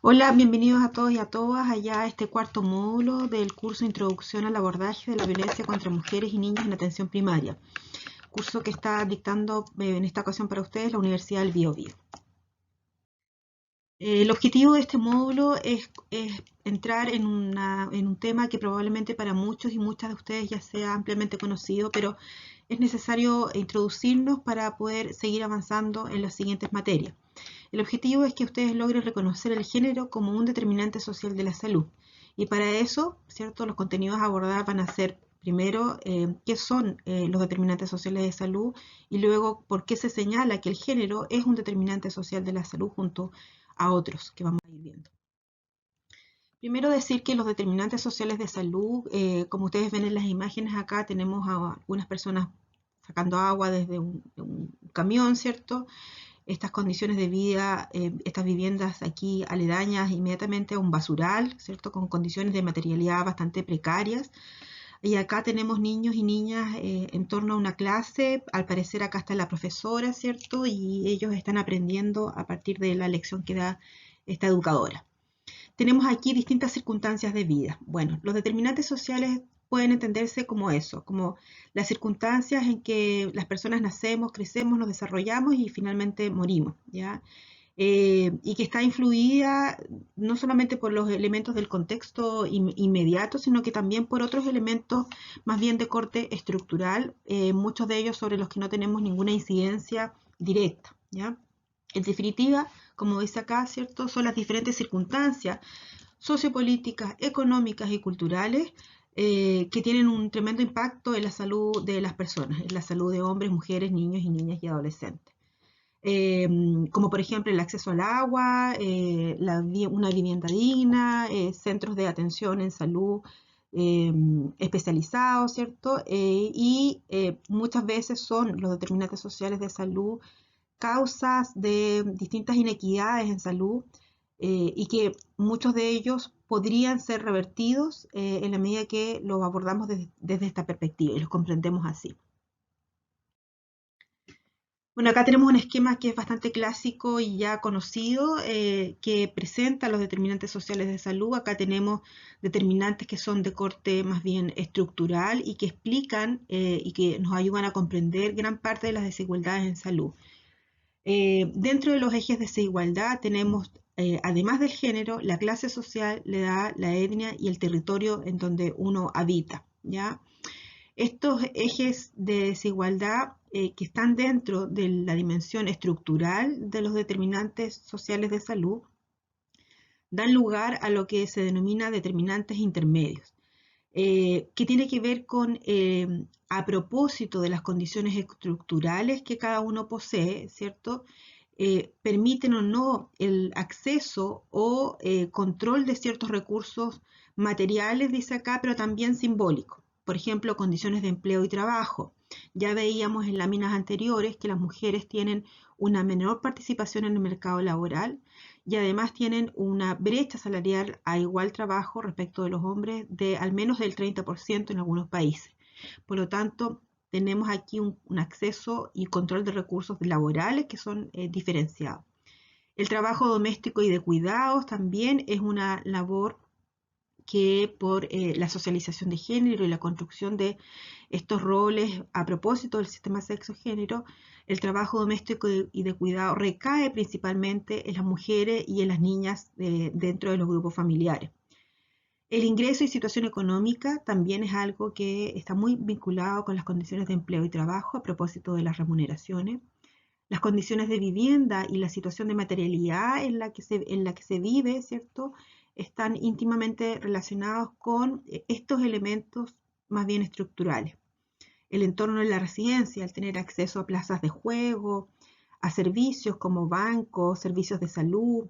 Hola, bienvenidos a todos y a todas allá a este cuarto módulo del curso Introducción al abordaje de la violencia contra mujeres y niñas en atención primaria, curso que está dictando en esta ocasión para ustedes la Universidad del Biobío. El objetivo de este módulo es entrar en un tema que probablemente para muchos y muchas de ustedes ya sea ampliamente conocido, pero es necesario introducirnos para poder seguir avanzando en las siguientes materias. El objetivo es que ustedes logren reconocer el género como un determinante social de la salud. Y para eso, ¿cierto? Los contenidos a abordar van a ser primero qué son los determinantes sociales de salud y luego por qué se señala que el género es un determinante social de la salud junto a otros que vamos a ir viendo. Primero decir que los determinantes sociales de salud, como ustedes ven en las imágenes acá, tenemos a algunas personas sacando agua desde un camión, ¿cierto? Estas condiciones de vida, estas viviendas aquí aledañas inmediatamente a un basural, ¿cierto? Con condiciones de materialidad bastante precarias. Y acá tenemos niños y niñas en torno a una clase, al parecer acá está la profesora, ¿cierto? Y ellos están aprendiendo a partir de la lección que da esta educadora. Tenemos aquí distintas circunstancias de vida. Bueno, los determinantes sociales pueden entenderse como eso, como las circunstancias en que las personas nacemos, crecemos, nos desarrollamos y finalmente morimos, ¿ya? Y que está influida no solamente por los elementos del contexto inmediato, sino que también por otros elementos más bien de corte estructural, muchos de ellos sobre los que no tenemos ninguna incidencia directa, ¿ya? En definitiva, como dice acá, ¿cierto? Son las diferentes circunstancias sociopolíticas, económicas y culturales que tienen un tremendo impacto en la salud de las personas, en la salud de hombres, mujeres, niños y niñas y adolescentes. Como por ejemplo el acceso al agua, una vivienda digna, centros de atención en salud especializados, ¿cierto? Muchas veces son los determinantes sociales de salud causas de distintas inequidades en salud y que muchos de ellos podrían ser revertidos en la medida que los abordamos desde esta perspectiva y los comprendemos así. Bueno, acá tenemos un esquema que es bastante clásico y ya conocido, que presenta los determinantes sociales de salud. Acá tenemos determinantes que son de corte más bien estructural y que explican y que nos ayudan a comprender gran parte de las desigualdades en salud. Dentro de los ejes de desigualdad tenemos, además del género, la clase social, la edad, la etnia y el territorio en donde uno habita, ¿ya? Estos ejes de desigualdad que están dentro de la dimensión estructural de los determinantes sociales de salud dan lugar a lo que se denomina determinantes intermedios, que tiene que ver con, a propósito de las condiciones estructurales que cada uno posee, ¿cierto? Permiten o no el acceso o control de ciertos recursos materiales, dice acá, pero también simbólicos. Por ejemplo, condiciones de empleo y trabajo. Ya veíamos en láminas anteriores que las mujeres tienen una menor participación en el mercado laboral y además tienen una brecha salarial a igual trabajo respecto de los hombres de al menos del 30% en algunos países. Por lo tanto, tenemos aquí un acceso y control de recursos laborales que son diferenciados. El trabajo doméstico y de cuidados también es una labor que por la socialización de género y la construcción de estos roles a propósito del sistema sexo-género, el trabajo doméstico y de cuidado recae principalmente en las mujeres y en las niñas dentro de los grupos familiares. El ingreso y situación económica también es algo que está muy vinculado con las condiciones de empleo y trabajo a propósito de las remuneraciones. Las condiciones de vivienda y la situación de materialidad en la que se vive, ¿cierto? Están íntimamente relacionados con estos elementos más bien estructurales. El entorno de la residencia, al tener acceso a plazas de juego, a servicios como bancos, servicios de salud,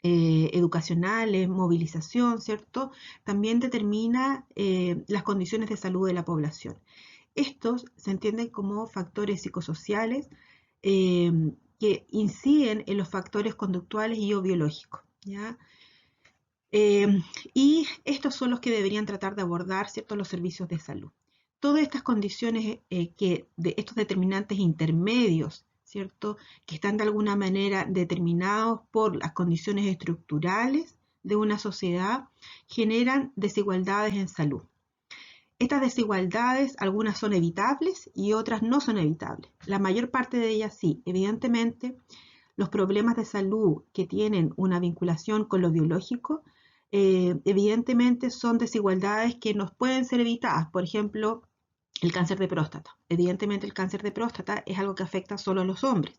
educacionales, movilización, ¿cierto? También determina las condiciones de salud de la población. Estos se entienden como factores psicosociales eh, que inciden en los factores conductuales y o biológicos, ¿ya? Eh, y estos son los que deberían tratar de abordar, ¿cierto?, los servicios de salud. Todas estas condiciones, de estos determinantes intermedios ¿cierto? Que están de alguna manera determinados por las condiciones estructurales de una sociedad, generan desigualdades en salud. Estas desigualdades, algunas son evitables y otras no son evitables. La mayor parte de ellas sí. Evidentemente, los problemas de salud que tienen una vinculación con lo biológico, evidentemente son desigualdades que nos pueden ser evitadas. Por ejemplo, el cáncer de próstata. Evidentemente el cáncer de próstata es algo que afecta solo a los hombres.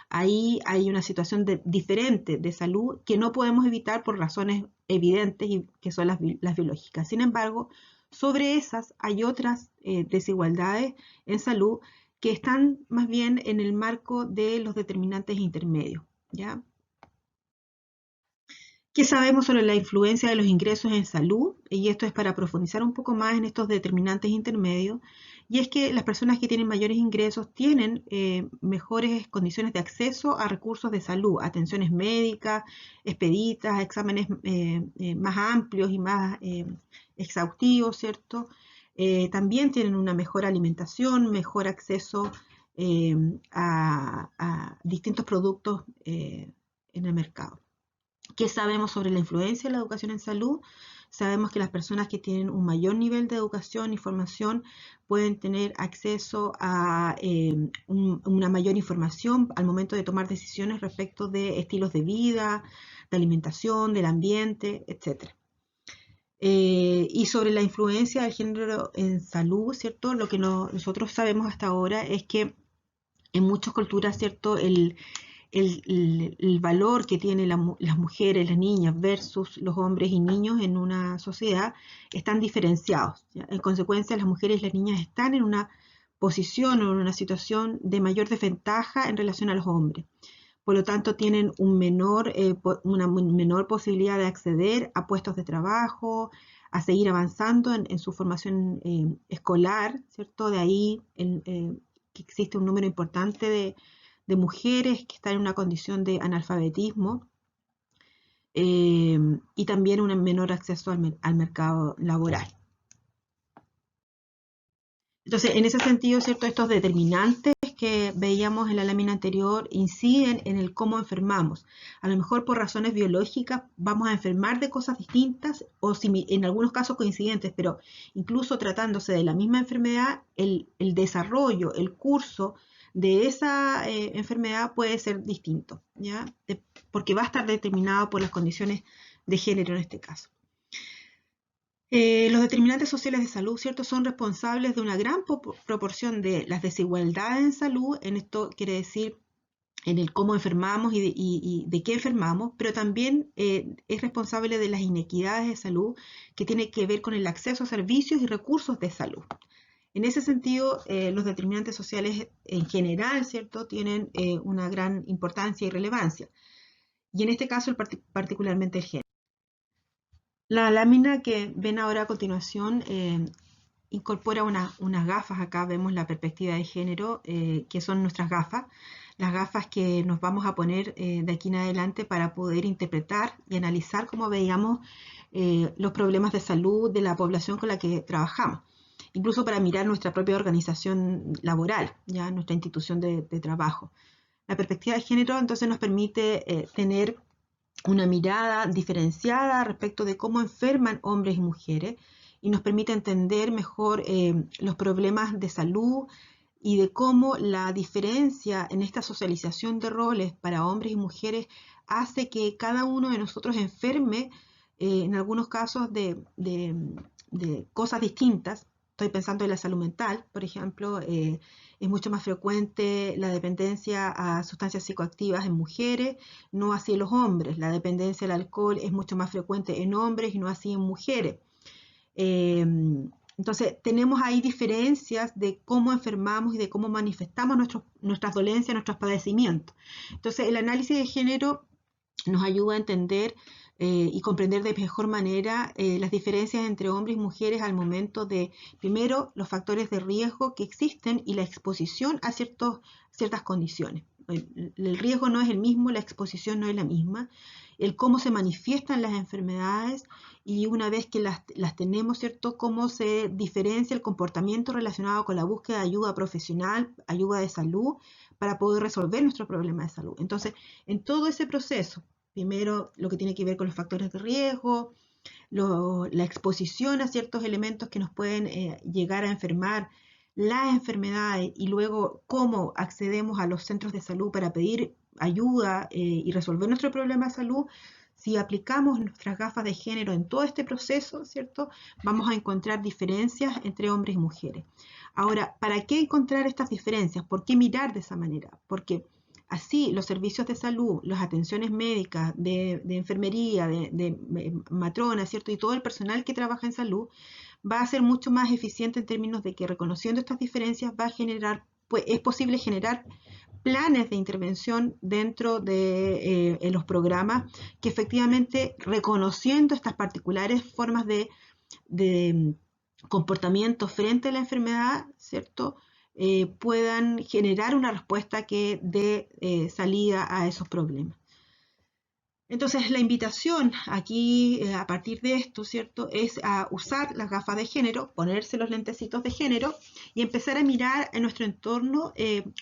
Ahí hay una situación diferente de salud que no podemos evitar por razones evidentes y que son las biológicas. Sin embargo, sobre esas hay otras desigualdades en salud que están más bien en el marco de los determinantes intermedios, ¿ya? ¿Qué sabemos sobre la influencia de los ingresos en salud? Y esto es para profundizar un poco más en estos determinantes intermedios. Y es que las personas que tienen mayores ingresos tienen mejores condiciones de acceso a recursos de salud, atenciones médicas, expeditas, exámenes más amplios y más exhaustivos, ¿cierto? También tienen una mejor alimentación, mejor acceso a distintos productos en el mercado. ¿Qué sabemos sobre la influencia de la educación en salud? Sabemos que las personas que tienen un mayor nivel de educación y formación pueden tener acceso a una mayor información al momento de tomar decisiones respecto de estilos de vida, de alimentación, del ambiente, etc. Y sobre la influencia del género en salud, ¿cierto? Lo que nosotros sabemos hasta ahora es que en muchas culturas, ¿cierto? El valor que tienen las mujeres, las niñas versus los hombres y niños en una sociedad están diferenciados, ¿ya? En consecuencia, las mujeres y las niñas están en una posición o en una situación de mayor desventaja en relación a los hombres. Por lo tanto, tienen una menor posibilidad de acceder a puestos de trabajo, a seguir avanzando en su formación escolar, ¿cierto? De ahí que existe un número importante de mujeres que están en una condición de analfabetismo y también un menor acceso al mercado laboral. Entonces, en ese sentido, ¿cierto? Estos determinantes que veíamos en la lámina anterior inciden en el cómo enfermamos. A lo mejor por razones biológicas vamos a enfermar de cosas distintas o en algunos casos coincidentes, pero incluso tratándose de la misma enfermedad, el desarrollo, el curso de esa enfermedad puede ser distinto, ¿ya? Porque va a estar determinado por las condiciones de género en este caso. Los determinantes sociales de salud, ¿cierto?, son responsables de una gran proporción de las desigualdades en salud. En esto quiere decir en el cómo enfermamos y de qué enfermamos, pero también es responsable de las inequidades de salud que tiene que ver con el acceso a servicios y recursos de salud. En ese sentido, los determinantes sociales en general, ¿cierto?, tienen una gran importancia y relevancia. Y en este caso, particularmente el género. La lámina que ven ahora a continuación incorpora unas gafas. Acá vemos la perspectiva de género, que son nuestras gafas, las gafas que nos vamos a poner de aquí en adelante para poder interpretar y analizar, como veíamos, los problemas de salud de la población con la que trabajamos, incluso para mirar nuestra propia organización laboral, ya nuestra institución de trabajo. La perspectiva de género entonces nos permite tener una mirada diferenciada respecto de cómo enferman hombres y mujeres y nos permite entender mejor los problemas de salud y de cómo la diferencia en esta socialización de roles para hombres y mujeres hace que cada uno de nosotros enferme en algunos casos de cosas distintas. Estoy pensando en la salud mental, por ejemplo, es mucho más frecuente la dependencia a sustancias psicoactivas en mujeres, no así en los hombres. La dependencia al alcohol es mucho más frecuente en hombres y no así en mujeres. Entonces, tenemos ahí diferencias de cómo enfermamos y de cómo manifestamos nuestras dolencias, nuestros padecimientos. Entonces, el análisis de género nos ayuda a entender y comprender de mejor manera las diferencias entre hombres y mujeres al momento de, primero, los factores de riesgo que existen y la exposición a ciertas condiciones. El riesgo no es el mismo, la exposición no es la misma, el cómo se manifiestan las enfermedades y una vez que las tenemos, ¿cierto?, cómo se diferencia el comportamiento relacionado con la búsqueda de ayuda profesional, ayuda de salud, para poder resolver nuestros problemas de salud. Entonces, en todo ese proceso, primero lo que tiene que ver con los factores de riesgo, la exposición a ciertos elementos que nos pueden llegar a enfermar, las enfermedades y luego cómo accedemos a los centros de salud para pedir ayuda y resolver nuestro problema de salud. Si aplicamos nuestras gafas de género en todo este proceso, ¿cierto? Vamos a encontrar diferencias entre hombres y mujeres. Ahora, ¿para qué encontrar estas diferencias? ¿Por qué mirar de esa manera? Porque así los servicios de salud, las atenciones médicas, de enfermería, de matrona, ¿cierto? Y todo el personal que trabaja en salud va a ser mucho más eficiente en términos de que reconociendo estas diferencias va a generar, pues es posible generar planes de intervención dentro de los programas que efectivamente reconociendo estas particulares formas de comportamiento frente a la enfermedad, ¿cierto? Puedan generar una respuesta que dé salida a esos problemas. Entonces, la invitación aquí, a partir de esto, ¿cierto?, es a usar las gafas de género, ponerse los lentecitos de género y empezar a mirar en nuestro entorno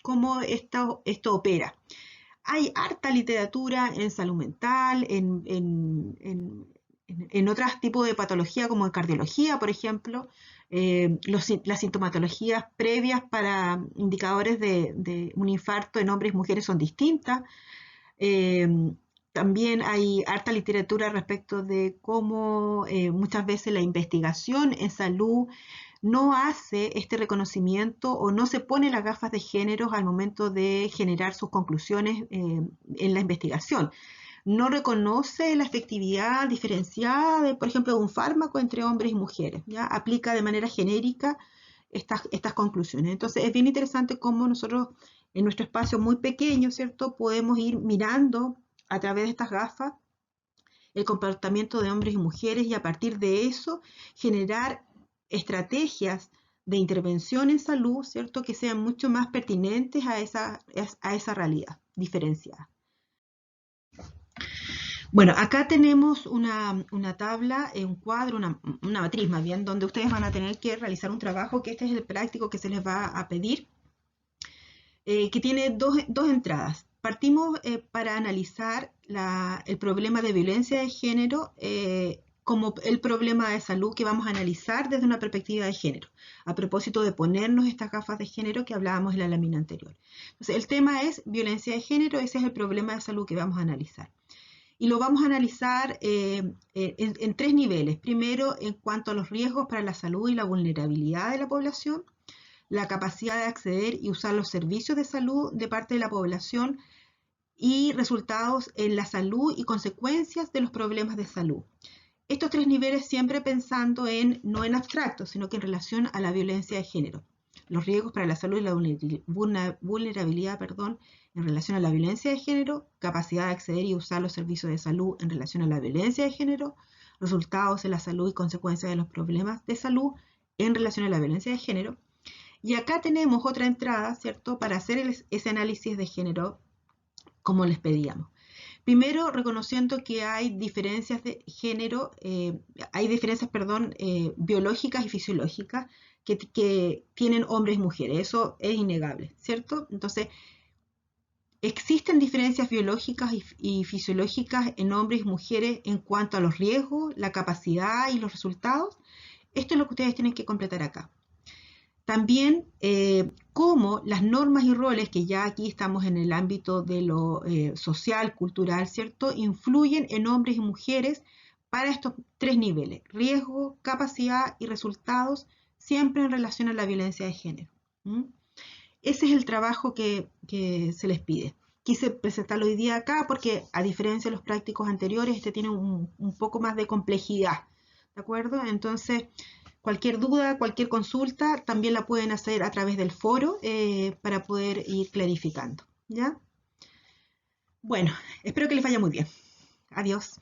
cómo esto opera. Hay harta literatura en salud mental, en otros tipos de patología como en cardiología, por ejemplo, las sintomatologías previas para indicadores de un infarto en hombres y mujeres son distintas. También hay harta literatura respecto de cómo muchas veces la investigación en salud no hace este reconocimiento o no se pone las gafas de género al momento de generar sus conclusiones en la investigación. No reconoce la efectividad diferenciada, de, por ejemplo, de un fármaco entre hombres y mujeres, ¿ya? Aplica de manera genérica estas conclusiones. Entonces es bien interesante cómo nosotros en nuestro espacio muy pequeño, ¿cierto?, podemos ir mirando a través de estas gafas el comportamiento de hombres y mujeres y a partir de eso generar estrategias de intervención en salud, ¿cierto?, que sean mucho más pertinentes a esa realidad diferenciada. Bueno, acá tenemos una tabla, un cuadro, una matriz más bien, donde ustedes van a tener que realizar un trabajo, que este es el práctico que se les va a pedir, que tiene dos entradas. Partimos para analizar el problema de violencia de género como el problema de salud que vamos a analizar desde una perspectiva de género, a propósito de ponernos estas gafas de género que hablábamos en la lámina anterior. Entonces, el tema es violencia de género, ese es el problema de salud que vamos a analizar. Y lo vamos a analizar en tres niveles. Primero, en cuanto a los riesgos para la salud y la vulnerabilidad de la población, la capacidad de acceder y usar los servicios de salud de parte de la población y resultados en la salud y consecuencias de los problemas de salud. Estos tres niveles siempre pensando no en abstracto, sino que en relación a la violencia de género. Los riesgos para la salud y la vulnerabilidad, en relación a la violencia de género, capacidad de acceder y usar los servicios de salud en relación a la violencia de género, resultados en la salud y consecuencias de los problemas de salud en relación a la violencia de género. Y acá tenemos otra entrada, ¿cierto?, para hacer ese análisis de género como les pedíamos. Primero, reconociendo que hay diferencias de género, biológicas y fisiológicas que tienen hombres y mujeres. Eso es innegable, ¿cierto? Entonces, existen diferencias biológicas y fisiológicas en hombres y mujeres en cuanto a los riesgos, la capacidad y los resultados. Esto es lo que ustedes tienen que completar acá. También cómo las normas y roles, que ya aquí estamos en el ámbito de lo social, cultural, ¿cierto?, influyen en hombres y mujeres para estos tres niveles: riesgo, capacidad y resultados, siempre en relación a la violencia de género. Ese es el trabajo que se les pide. Quise presentarlo hoy día acá porque, a diferencia de los prácticos anteriores, este tiene un poco más de complejidad, ¿de acuerdo? Entonces, cualquier duda, cualquier consulta, también la pueden hacer a través del foro para poder ir clarificando, ¿ya? Bueno, espero que les vaya muy bien. Adiós.